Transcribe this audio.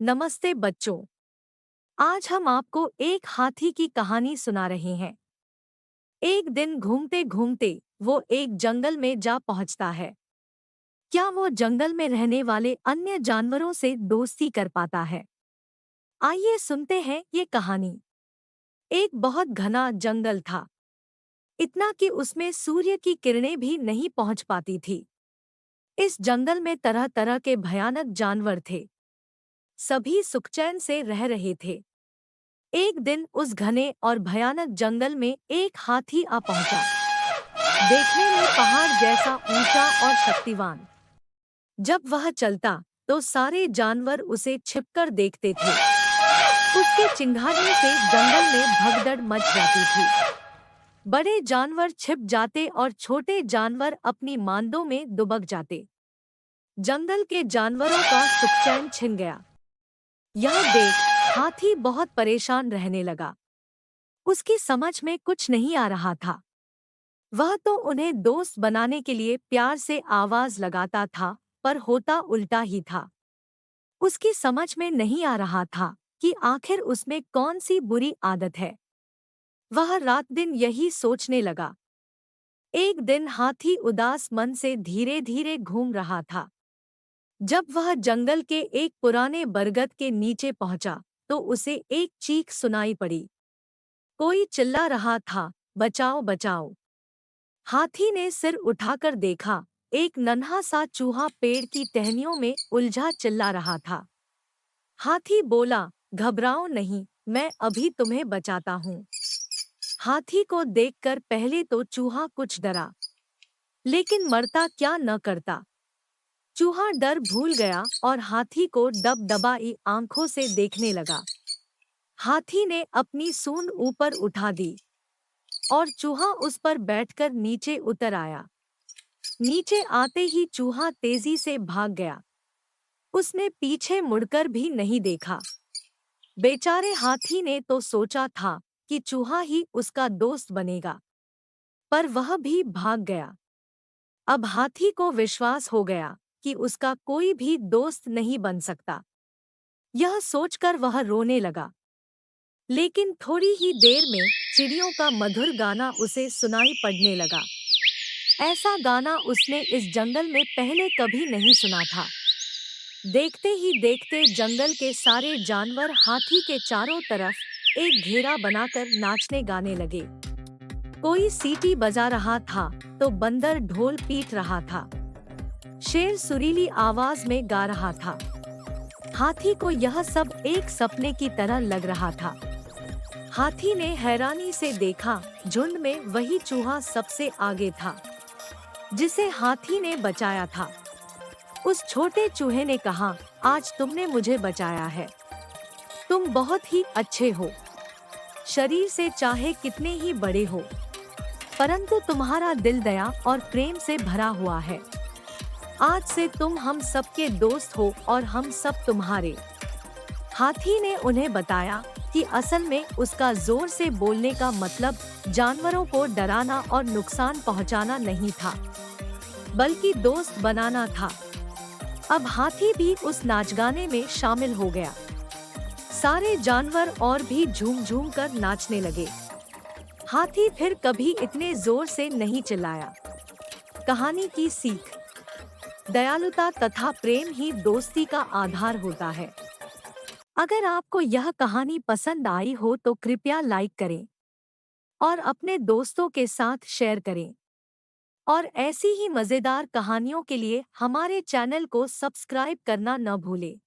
नमस्ते बच्चों। आज हम आपको एक हाथी की कहानी सुना रहे हैं। एक दिन घूमते घूमते वो एक जंगल में जा पहुंचता है। क्या वो जंगल में रहने वाले अन्य जानवरों से दोस्ती कर पाता है? आइए सुनते हैं ये कहानी। एक बहुत घना जंगल था, इतना कि उसमें सूर्य की किरणें भी नहीं पहुंच पाती थी। इस जंगल में तरह तरह के भयानक जानवर थे। सभी सुखचैन से रह रहे थे। एक दिन उस घने और भयानक जंगल में एक हाथी आ पहुंचा। देखने में पहाड़ जैसा ऊंचा और शक्तिवान। जब वह चलता तो सारे जानवर उसे छिपकर देखते थे। उसके चिंघाड़ने से जंगल में भगदड़ मच जाती थी। बड़े जानवर छिप जाते और छोटे जानवर अपनी मांदों में दुबक जाते। जंगल के जानवरों का सुखचैन छिन गया। यह देख हाथी बहुत परेशान रहने लगा। उसकी समझ में कुछ नहीं आ रहा था। वह तो उन्हें दोस्त बनाने के लिए प्यार से आवाज लगाता था, पर होता उल्टा ही था। उसकी समझ में नहीं आ रहा था कि आखिर उसमें कौन सी बुरी आदत है। वह रात दिन यही सोचने लगा। एक दिन हाथी उदास मन से धीरे धीरे घूम रहा था। जब वह जंगल के एक पुराने बरगद के नीचे पहुंचा तो उसे एक चीख सुनाई पड़ी। कोई चिल्ला रहा था, बचाओ बचाओ। हाथी ने सिर उठाकर देखा। एक नन्हा सा चूहा पेड़ की टहनियों में उलझा चिल्ला रहा था। हाथी बोला, घबराओ नहीं, मैं अभी तुम्हें बचाता हूँ। हाथी को देखकर पहले तो चूहा कुछ डरा, लेकिन मरता क्या न करता। चूहा डर भूल गया और हाथी को डबडबाई आंखों से देखने लगा। हाथी ने अपनी सूंड ऊपर उठा दी और चूहा उस पर बैठकर नीचे उतर आया। नीचे आते ही चूहा तेजी से भाग गया। उसने पीछे मुड़कर भी नहीं देखा। बेचारे हाथी ने तो सोचा था कि चूहा ही उसका दोस्त बनेगा, पर वह भी भाग गया। अब हाथी को विश्वास हो गया कि उसका कोई भी दोस्त नहीं बन सकता। यह सोचकर वह रोने लगा। लेकिन थोड़ी ही देर में चिड़ियों का मधुर गाना उसे सुनाई पड़ने लगा। ऐसा गाना उसने इस जंगल में पहले कभी नहीं सुना था। देखते ही देखते जंगल के सारे जानवर हाथी के चारों तरफ एक घेरा बनाकर नाचने गाने लगे। कोई सीटी बजा रहा था तो बंदर ढोल पीट रहा था। शेर सुरीली आवाज में गा रहा था। हाथी को यह सब एक सपने की तरह लग रहा था। हाथी ने हैरानी से देखा, झुंड में वही चूहा सबसे आगे था, जिसे हाथी ने बचाया था। उस छोटे चूहे ने कहा, आज तुमने मुझे बचाया है। तुम बहुत ही अच्छे हो। शरीर से चाहे कितने ही बड़े हो, परंतु तुम्हारा दिल दया और प्रेम से भरा हुआ है। आज से तुम हम सबके दोस्त हो और हम सब तुम्हारे। हाथी ने उन्हें बताया कि असल में उसका जोर से बोलने का मतलब जानवरों को डराना और नुकसान पहुंचाना नहीं था, बल्कि दोस्त बनाना था। अब हाथी भी उस नाचगाने में शामिल हो गया। सारे जानवर और भी झूम झूम कर नाचने लगे। हाथी फिर कभी इतने जोर से नहीं चिल्लाया। कहानी की सीख: दयालुता तथा प्रेम ही दोस्ती का आधार होता है। अगर आपको यह कहानी पसंद आई हो तो कृपया लाइक करें और अपने दोस्तों के साथ शेयर करें। और ऐसी ही मज़ेदार कहानियों के लिए हमारे चैनल को सब्सक्राइब करना न भूलें।